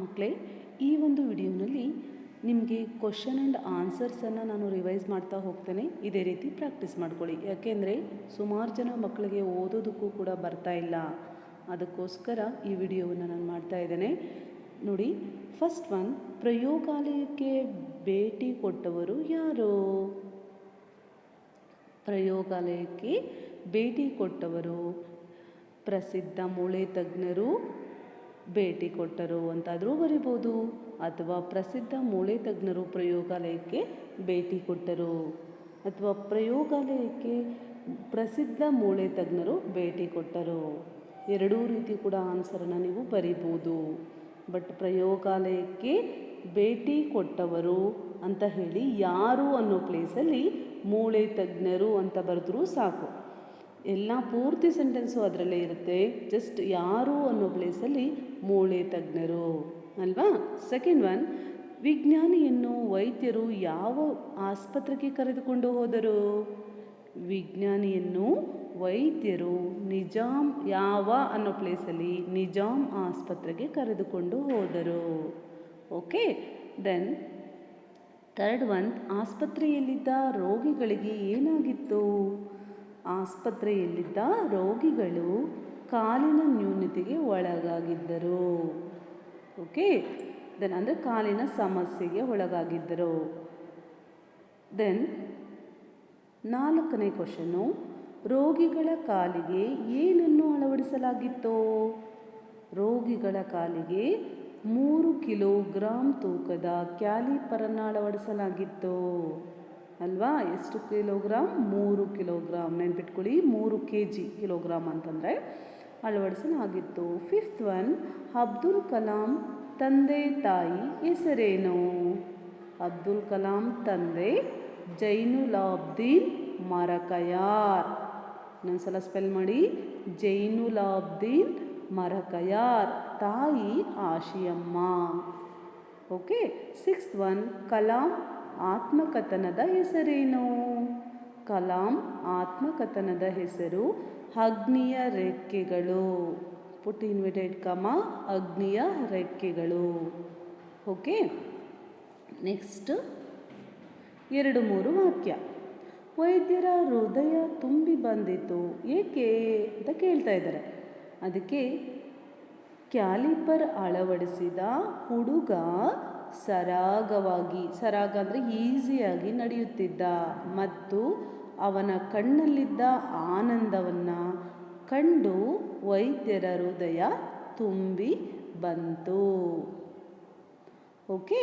ಮಕ್ಕಳೇ, ಈ ಒಂದು ವಿಡಿಯೋನಲ್ಲಿ ನಿಮಗೆ ಕ್ವಶನ್ ಆ್ಯಂಡ್ ಆನ್ಸರ್ಸನ್ನು ನಾನು ರಿವೈಸ್ ಮಾಡ್ತಾ ಹೋಗ್ತೇನೆ. ಇದೇ ರೀತಿ ಪ್ರಾಕ್ಟೀಸ್ ಮಾಡ್ಕೊಳ್ಳಿ. ಯಾಕೆಂದರೆ ಸುಮಾರು ಜನ ಮಕ್ಕಳಿಗೆ ಓದೋದಕ್ಕೂ ಕೂಡ ಬರ್ತಾ ಇಲ್ಲ. ಅದಕ್ಕೋಸ್ಕರ ಈ ವಿಡಿಯೋವನ್ನು ನಾನು ಮಾಡ್ತಾ ಇದ್ದೇನೆ. ನೋಡಿ, ಫಸ್ಟ್ ಒನ್, ಪ್ರಯೋಗಾಲಯಕ್ಕೆ ಭೇಟಿ ಕೊಟ್ಟವರು ಯಾರು? ಪ್ರಯೋಗಾಲಯಕ್ಕೆ ಭೇಟಿ ಕೊಟ್ಟವರು ಪ್ರಸಿದ್ಧ ಮೂಳೆ ತಜ್ಞರು ಭೇಟಿ ಕೊಟ್ಟರು ಅಂತಾದರೂ ಬರಿಬೋದು, ಅಥವಾ ಪ್ರಸಿದ್ಧ ಮೂಳೆ ತಜ್ಞರು ಪ್ರಯೋಗಾಲಯಕ್ಕೆ ಭೇಟಿ ಕೊಟ್ಟರು, ಅಥವಾ ಪ್ರಯೋಗಾಲಯಕ್ಕೆ ಪ್ರಸಿದ್ಧ ಮೂಳೆ ತಜ್ಞರು ಭೇಟಿ ಕೊಟ್ಟರು. ಎರಡೂ ರೀತಿ ಕೂಡ ಆನ್ಸರನ್ನು ನೀವು ಬರಿಬೋದು. ಬಟ್ ಪ್ರಯೋಗಾಲಯಕ್ಕೆ ಭೇಟಿ ಕೊಟ್ಟವರು ಅಂತ ಹೇಳಿ ಯಾರು ಅನ್ನೋ ಪ್ಲೇಸಲ್ಲಿ ಮೂಳೆ ತಜ್ಞರು ಅಂತ ಬರೆದ್ರೂ ಸಾಕು. ಎಲ್ಲ ಪೂರ್ತಿ ಸೆಂಟೆನ್ಸು ಅದರಲ್ಲೇ ಇರುತ್ತೆ. ಜಸ್ಟ್ ಯಾರು ಅನ್ನೋ ಪ್ಲೇಸಲ್ಲಿ ಮೂಳೆ ತಜ್ಞರು ಅಲ್ವಾ. ಸೆಕೆಂಡ್ ಒನ್, ವಿಜ್ಞಾನಿಯನ್ನು ವೈದ್ಯರು ಯಾವ ಆಸ್ಪತ್ರೆಗೆ ಕರೆದುಕೊಂಡು ಹೋದರು? ವಿಜ್ಞಾನಿಯನ್ನು ವೈದ್ಯರು ನಿಜಾಮ್ ಯಾವ ಅನ್ನೋ ಪ್ಲೇಸಲ್ಲಿ ನಿಜಾಮ್ ಆಸ್ಪತ್ರೆಗೆ ಕರೆದುಕೊಂಡು ಹೋದರು. ಓಕೆ, ದೆನ್ ಥರ್ಡ್ ಒನ್, ಆಸ್ಪತ್ರೆಯಲ್ಲಿದ್ದ ರೋಗಿಗಳಿಗೆ ಏನಾಗಿತ್ತು? ಆಸ್ಪತ್ರೆಯಲ್ಲಿದ್ದ ರೋಗಿಗಳು ಕಾಲಿನ ನ್ಯೂನತೆಗೆ ಒಳಗಾಗಿದ್ದರು. ಓಕೆ, ದೆನ್ ಅಂದರೆ ಕಾಲಿನ ಸಮಸ್ಯೆಗೆ ಒಳಗಾಗಿದ್ದರು. ದೆನ್ ನಾಲ್ಕನೇ ಕ್ವಶನ್ನು, ರೋಗಿಗಳ ಕಾಲಿಗೆ ಏನನ್ನು ಅಳವಡಿಸಲಾಗಿತ್ತು? ರೋಗಿಗಳ ಕಾಲಿಗೆ 3 ಕಿಲೋಗ್ರಾಂ ತೂಕದ ಕ್ಯಾಲಿಪರನ್ನು ಅಳವಡಿಸಲಾಗಿತ್ತು ಅಲ್ವಾ. ಎಷ್ಟು ಕಿಲೋಗ್ರಾಮ್? 3 ಕಿಲೋಗ್ರಾಮ್. ನೆನ್ಪಿಟ್ಕೊಳ್ಳಿ, 3 kg, ಕಿಲೋಗ್ರಾಮ್ ಅಂತಂದರೆ ಅಳವಡಿಸಲಾಗಿತ್ತು. ಫಿಫ್ತ್ ಒನ್, ಅಬ್ದುಲ್ ಕಲಾಂ ತಂದೆ ತಾಯಿ ಹೆಸರೇನು? ಅಬ್ದುಲ್ ಕಲಾಂ ತಂದೆ ಜೈನುಲಾಬ್ದೀನ್ ಮರಕಯಾರ್. ಇನ್ನೊಂದ್ಸಲ ಸ್ಪೆಲ್ ಮಾಡಿ, ಜೈನುಲಾಬ್ದೀನ್ ಮರಕಯಾರ್. ತಾಯಿ Ashiyamma. Okay, sixth one, Kalam ಆತ್ಮಕಥನದ ಹೆಸರೇನು? ಕಲಾಂ ಆತ್ಮಕಥನದ ಹೆಸರು ಅಗ್ನಿಯ ರೆಕ್ಕೆಗಳು. ಪುಟ್ ಇನ್ವಿಟೆಡ್ ಕಮ, ಅಗ್ನಿಯ ರೆಕ್ಕೆಗಳು. ಓಕೆ, ನೆಕ್ಸ್ಟ್ 2-3 ವಾಕ್ಯ. ವೈದ್ಯರ ಹೃದಯ ತುಂಬಿ ಬಂದಿತು ಏಕೆ ಅಂತ ಕೇಳ್ತಾ ಇದ್ದಾರೆ. ಅದಕ್ಕೆ ಕ್ಯಾಲಿಪರ್ ಅಳವಡಿಸಿದ ಹುಡುಗ ಸರಾಗವಾಗಿ, ಸರಾಗ ಅಂದರೆ ಈಸಿಯಾಗಿ ನಡೆಯುತ್ತಿದ್ದ, ಮತ್ತು ಅವನ ಕಣ್ಣಲ್ಲಿದ್ದ ಆನಂದವನ್ನು ಕಂಡು ವೈದ್ಯರ ಹೃದಯ ತುಂಬಿ ಬಂತು. ಓಕೆ,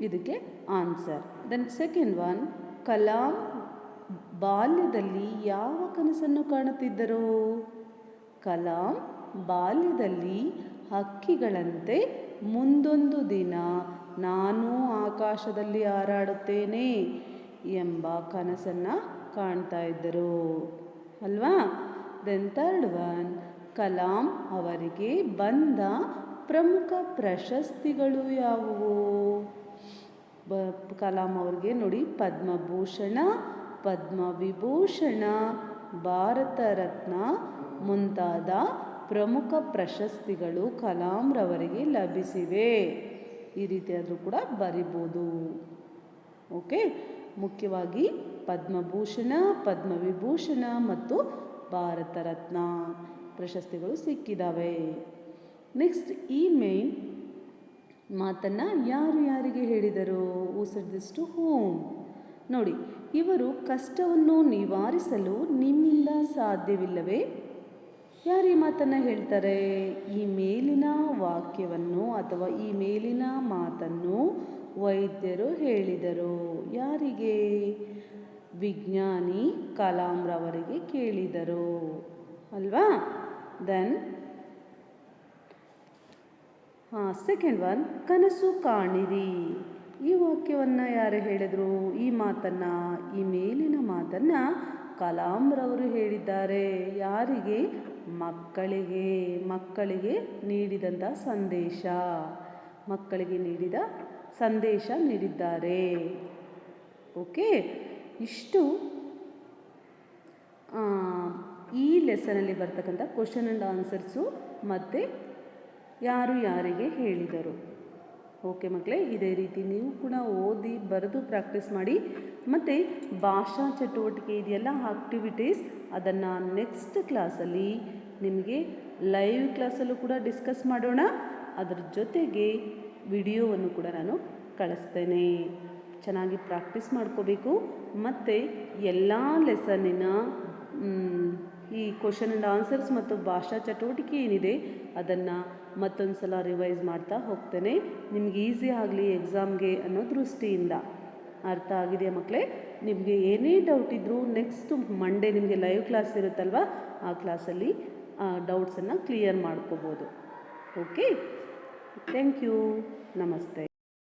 ಇದಕ್ಕೆ answer. Then second one, Kalam ಬಾಲ್ಯದಲ್ಲಿ ಯಾವ ಕನಸನ್ನು ಕಾಣುತ್ತಿದ್ದರು? ಕಲಾಂ ಬಾಲ್ಯದಲ್ಲಿ ಹಕ್ಕಿಗಳಂತೆ ಮುಂದೊಂದು ದಿನ ನಾನು ಆಕಾಶದಲ್ಲಿ ಹಾರಾಡುತ್ತೇನೆ ಎಂಬ ಕನಸನ್ನು ಕಾಣ್ತಾ ಇದ್ದರು ಅಲ್ವಾ. ದೆನ್ ಥರ್ಡ್ ಒನ್, ಕಲಾಂ ಅವರಿಗೆ ಬಂದ ಪ್ರಮುಖ ಪ್ರಶಸ್ತಿಗಳು ಯಾವುವು? ಕಲಾಂ ಅವ್ರಿಗೆ ನೋಡಿ, ಪದ್ಮಭೂಷಣ, ಪದ್ಮವಿಭೂಷಣ, ಭಾರತ ರತ್ನ ಮುಂತಾದ ಪ್ರಮುಖ ಪ್ರಶಸ್ತಿಗಳು ಕಲಾಂರವರಿಗೆ ಲಭಿಸಿವೆ. ಈ ರೀತಿಯಾದರೂ ಕೂಡ ಬರಿಬೋದು. ಓಕೆ, ಮುಖ್ಯವಾಗಿ ಪದ್ಮಭೂಷಣ, ಪದ್ಮವಿಭೂಷಣ ಮತ್ತು ಭಾರತ ರತ್ನ ಪ್ರಶಸ್ತಿಗಳು ಸಿಕ್ಕಿದ್ದಾವೆ. ನೆಕ್ಸ್ಟ್, ಈ ಮೇನ್ ಮಾತನ್ನು ಯಾರು ಯಾರಿಗೆ ಹೇಳಿದರು? Who said this to whom? ನೋಡಿ, ಇವರು ಕಷ್ಟವನ್ನು ನಿವಾರಿಸಲು ನಿಮ್ಮಿಂದ ಸಾಧ್ಯವಿಲ್ಲವೇ? ಯಾರು ಈ ಮಾತನ್ನು ಹೇಳ್ತಾರೆ? ಈ ಮೇಲಿನ ವಾಕ್ಯವನ್ನು ಅಥವಾ ಈ ಮೇಲಿನ ಮಾತನ್ನು ವೈದ್ಯರು ಹೇಳಿದರು. ಯಾರಿಗೆ? ವಿಜ್ಞಾನಿ ಕಲಾಂರವರಿಗೆ ಕೇಳಿದರು ಅಲ್ವಾ. ದೆನ್ ಸೆಕೆಂಡ್ ಒನ್, ಕನಸು ಕಾಣಿರಿ. ಈ ವಾಕ್ಯವನ್ನು ಯಾರು ಹೇಳಿದರು? ಈ ಮಾತನ್ನು, ಈ ಮೇಲಿನ ಮಾತನ್ನು ಕಲಾಂರವರು ಹೇಳಿದ್ದಾರೆ. ಯಾರಿಗೆ? ಮಕ್ಕಳಿಗೆ. ಮಕ್ಕಳಿಗೆ ನೀಡಿದಂಥ ಸಂದೇಶ, ಮಕ್ಕಳಿಗೆ ನೀಡಿದ ಸಂದೇಶ ನೀಡಿದ್ದಾರೆ. ಓಕೆ, ಇಷ್ಟು ಈ ಲೆಸನಲ್ಲಿ ಬರ್ತಕ್ಕಂಥ ಕ್ವಶನ್ ಆ್ಯಂಡ್ ಆನ್ಸರ್ಸು ಮತ್ತು ಯಾರು ಯಾರಿಗೆ ಹೇಳಿದರು. ಓಕೆ ಮಕ್ಕಳೇ, ಇದೇ ರೀತಿ ನೀವು ಕೂಡ ಓದಿ ಬರೆದು ಪ್ರಾಕ್ಟೀಸ್ ಮಾಡಿ. ಮತ್ತು ಭಾಷಾ ಚಟುವಟಿಕೆ ಇದೆಯಲ್ಲ ಆಕ್ಟಿವಿಟೀಸ್, ಅದನ್ನು ನೆಕ್ಸ್ಟ್ ಕ್ಲಾಸಲ್ಲಿ ನಿಮಗೆ ಲೈವ್ ಕ್ಲಾಸಲ್ಲೂ ಕೂಡ ಡಿಸ್ಕಸ್ ಮಾಡೋಣ. ಅದರ ಜೊತೆಗೆ ವಿಡಿಯೋವನ್ನು ಕೂಡ ನಾನು ಕಳಿಸ್ತೇನೆ. ಚೆನ್ನಾಗಿ ಪ್ರಾಕ್ಟೀಸ್ ಮಾಡ್ಕೋಬೇಕು. ಮತ್ತು ಎಲ್ಲ ಲೆಸನ್ನಿನ ಈ ಕ್ವಶನ್ ಆ್ಯಂಡ್ ಆನ್ಸರ್ಸ್ ಮತ್ತು ಭಾಷಾ ಚಟುವಟಿಕೆ ಏನಿದೆ ಅದನ್ನು ಮತ್ತೊಂದು ಸಲ ರಿವೈಸ್ ಮಾಡ್ತಾ ಹೋಗ್ತೇನೆ, ನಿಮ್ಗೆ ಈಸಿ ಆಗಲಿ ಎಕ್ಸಾಮ್ಗೆ ಅನ್ನೋ ದೃಷ್ಟಿಯಿಂದ. ಅರ್ಥ ಆಗಿದೆಯಾ ಮಕ್ಕಳೇ? ನಿಮಗೆ ಏನೇ ಡೌಟ್ ಇದ್ದರೂ ನೆಕ್ಸ್ಟ್ ಮಂಡೇ ನಿಮಗೆ ಲೈವ್ ಕ್ಲಾಸ್ ಇರುತ್ತಲ್ವ, ಆ ಕ್ಲಾಸಲ್ಲಿ ಡೌಟ್ಸನ್ನು ಕ್ಲಿಯರ್ ಮಾಡ್ಕೋಬೋದು. ಓಕೆ, ಥ್ಯಾಂಕ್ ಯು, ನಮಸ್ತೆ.